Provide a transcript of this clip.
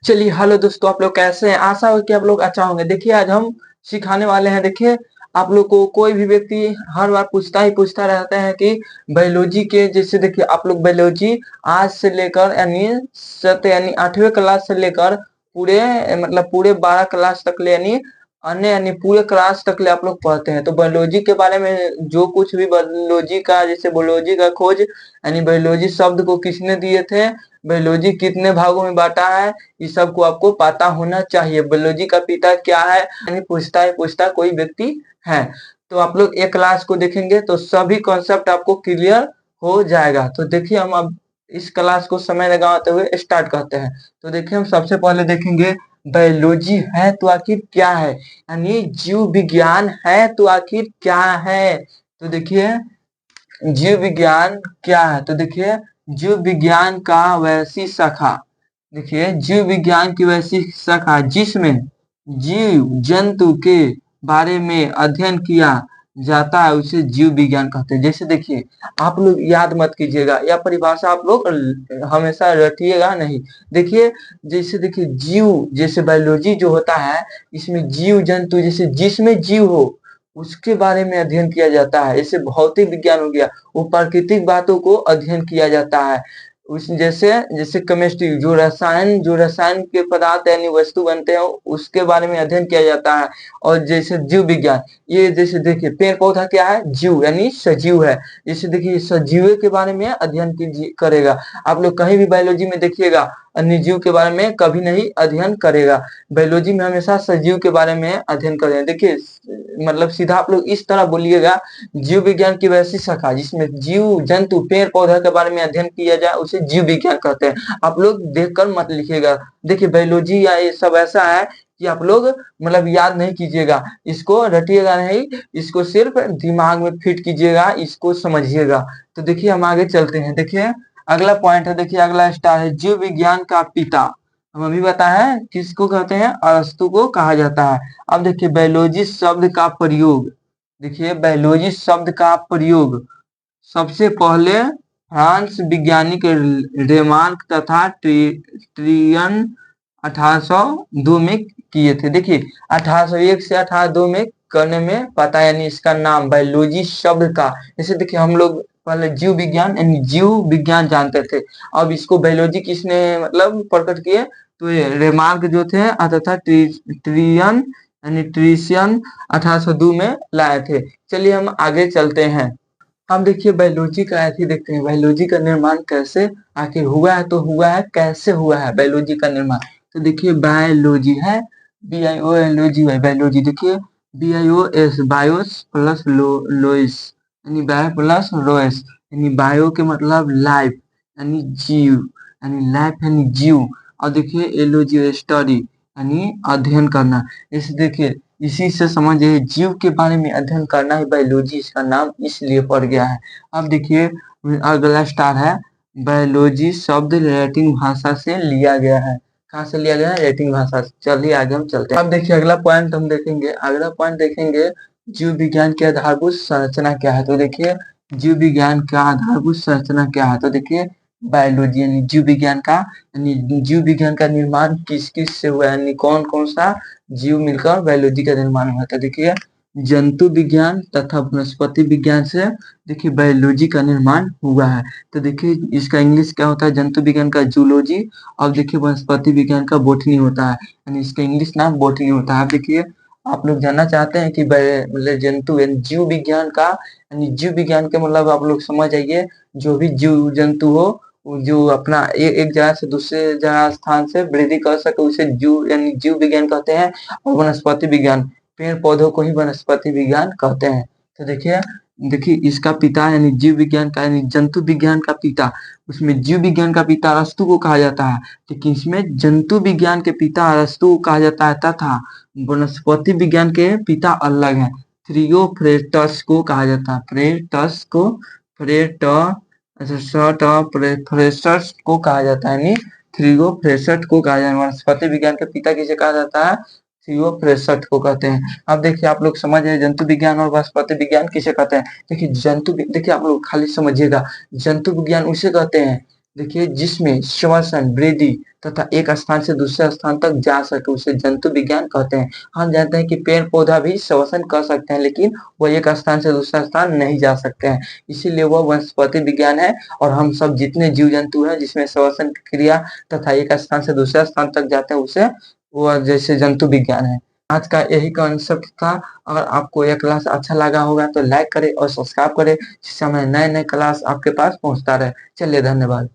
चलिए हेलो दोस्तों, आप लोग कैसे हैं? आशा है कि आप लोग अच्छा होंगे। देखिए आज हम सिखाने वाले हैं। देखिए आप लोग को कोई भी व्यक्ति हर बार पूछता रहता है कि बायोलॉजी के जैसे देखिए आप लोग बायोलॉजी आज से लेकर यानी यानी 8वीं क्लास से लेकर पूरे मतलब पूरे 12 क्लास तक ले यानी अन्य यानी पूरे क्लास तक ले आप लोग पढ़ते हैं। तो बायोलॉजी के बारे में जो कुछ भी बायोलॉजी का जैसे बायोलॉजी का खोज यानी बायोलॉजी शब्द को किसने दिए थे, बायोलॉजी कितने भागों में बांटा है, इस सब को आपको पता होना चाहिए। बायोलॉजी का पिता क्या है यानी पूछता कोई व्यक्ति है। तो आप लोग एक क्लास को देखेंगे तो सभी कॉन्सेप्ट आपको क्लियर हो जाएगा। तो देखिए हम अब इस क्लास को समय लगाते हुए स्टार्ट करते हैं। तो देखिए हम सबसे पहले देखेंगे बायोलॉजी है तो आखिर क्या है, यानी जीव विज्ञान है तो आखिर क्या है। तो देखिए जीव विज्ञान क्या है, तो देखिए जीव विज्ञान का वैसी शाखा, देखिए जीव विज्ञान की वैसी शाखा जिसमें जीव जंतु के बारे में अध्ययन किया जाता है उसे जीव विज्ञान कहते हैं। जैसे देखिए आप लोग याद मत कीजिएगा, यह परिभाषा आप लोग हमेशा रटिएगा नहीं। देखिए जैसे देखिए जीव जैसे बायोलॉजी जो होता है इसमें जीव जंतु जैसे जिसमें जीव हो उसके बारे में अध्ययन किया जाता है। जैसे भौतिक विज्ञान हो गया, वो प्राकृतिक बातों को अध्ययन किया जाता है। उस जैसे जैसे केमिस्ट्री जो रसायन के पदार्थ यानी वस्तु बनते हैं उसके बारे में अध्ययन किया जाता है। और जैसे जीव विज्ञान, ये जैसे देखिए पेड़ पौधा क्या है, जीव यानी सजीव है। जैसे देखिए सजीव के बारे में अध्ययन करेगा। आप लोग कहीं भी बायोलॉजी में देखिएगा अन्य जीव के बारे में कभी नहीं अध्ययन करेगा। बायोलॉजी में हमेशा सजीव के बारे में अध्ययन करें। देखिए मतलब सीधा आप लोग इस तरह बोलिएगा, जीव विज्ञान की वैसी शाखा जिसमें जीव जंतु पेड़ पौधा के बारे में अध्ययन किया जाए उसे जीव विज्ञान कहते हैं। आप लोग देखकर मत लिखिएगा। देखिए बायोलॉजी या ये सब ऐसा है कि आप लोग मतलब याद नहीं कीजिएगा, इसको रटिएगा नहीं, इसको सिर्फ दिमाग में फिट कीजिएगा, इसको समझिएगा। तो देखिए हम आगे चलते हैं। देखिए अगला पॉइंट है, देखिए अगला स्टार है जीव विज्ञान का पिता। हम अभी बताए किसको कहते हैं, अरस्तु को कहा जाता है। अब देखिए बायोलॉजी शब्द का प्रयोग, देखिए बायोलॉजी शब्द का प्रयोग सबसे पहले फ्रांस वैज्ञानिक रेमार्क तथा ट्रियन 1802 में किए थे। देखिए 1801 से 1802 में करने में पता यानी इसका नाम बायोलॉजी शब्द का, जैसे देखिए हम लोग पहले जीव विज्ञान यानी जीव विज्ञान जानते थे, अब इसको बायोलॉजी किसने मतलब प्रकट किए, तो ये रेमार्क जो थे तथा ट्रियन यानी ट्रिशियन 1802 में लाए थे। चलिए हम आगे चलते हैं। हम देखिए बायोलॉजी का ऐसे देखते हैं बायोलॉजी का निर्माण कैसे आखिर हुआ है, तो हुआ है कैसे हुआ है बायोलॉजी का निर्माण। तो देखिए बायोलॉजी है BIOLOGY बायोलॉजी, देखिए BIOS बायोस प्लस लोइस यानी बायो प्लस रोएस यानी बायो के मतलब लाइफ यानी जीव यानी लाइफ यानी जीव। और देखिए एलओजी स्टडी यानी अध्ययन करना। इसे देखिए इसी से समझिए जीव के बारे में अध्ययन करना ही बायोलॉजी इसका नाम इसलिए पड़ गया है। अब देखिए अगला स्टार है बायोलॉजी शब्द लैटिन भाषा से लिया गया है। कहाँ से लिया गया है, लैटिन भाषा से। चलिए आगे हम चलते हैं। अब देखिए अगला पॉइंट हम देखेंगे, अगला पॉइंट देखेंगे जीव विज्ञान की आधारभूत संरचना क्या है। तो देखिए जीव विज्ञान का आधारभूत संरचना क्या है, तो देखिए बायोलॉजी यानी जीव विज्ञान का यानी जीव विज्ञान का निर्माण किस किस से हुआ है, यानी कौन कौन सा जीव मिलकर बायोलॉजी का निर्माण हुआ था। देखिए जंतु विज्ञान तथा वनस्पति विज्ञान से देखिए बायोलॉजी का निर्माण हुआ है। तो देखिए इसका इंग्लिश क्या होता है, जंतु विज्ञान का जूलॉजी, और देखिए वनस्पति विज्ञान का बॉटनी होता है, यानी इसका इंग्लिश नाम बॉटनी होता है। अब देखिए आप लोग जानना चाहते हैं कि मतलब जंतु यानी जीव विज्ञान का यानी जीव विज्ञान के मतलब आप लोग समझ जाइए, जो भी जीव जंतु हो जो अपना एक जगह से दूसरे जगह स्थान से वृद्धि कर सके उसे जीव यानी जीव विज्ञान कहते हैं। और वनस्पति विज्ञान पेड़ पौधों को ही वनस्पति विज्ञान कहते हैं। तो देखिए देखिए इसका पिता यानी जीव विज्ञान का यानी जंतु विज्ञान का पिता, उसमें जीव विज्ञान का पिता अरस्तु को कहा जाता है, लेकिन इसमें जंतु विज्ञान के पिता अरस्तु को कहा जाता है तथा वनस्पति विज्ञान के पिता अलग है, थियोफ्रेस्टस को कहा जाता है। फ्रेस्टस को फ्रेट फ्रेस्टस को कहा जाता है, यानी थियोफ्रेस्टस को कहा जाता है। वनस्पति विज्ञान के पिता किसे कहा जाता है, थियोफ्रेस्टस को कहते हैं। अब देखिए आप लोग समझ रहे जंतु विज्ञान और वनस्पति विज्ञान किसे कहते हैं। देखिए देखिए आप लोग खाली समझिएगा, जंतु विज्ञान उसे कहते हैं देखिए जिसमें श्वसन, वृद्धि तथा एक स्थान से दूसरे स्थान तक जा सके उसे जंतु विज्ञान कहते हैं। हम जानते हैं कि पेड़-पौधा भी श्वसन कर सकते हैं लेकिन वो एक स्थान से दूसरा स्थान नहीं जा सकते हैं। इसीलिए वह वनस्पति विज्ञान है और हम सब जितने जीव-जंतु हैं जिसमें श्वसन की क्रिया तथा एक स्थान से दूसरे स्थान तक जाते हैं उसे वह जैसे जंतु विज्ञान है। आज का यही कॉन्सेप्ट था। अगर आपको यह क्लास अच्छा लगा होगा तो लाइक करें और सब्सक्राइब करें जिससे हमारे नए-नए क्लास आपके पास पहुँचता रहे। चलिए धन्यवाद।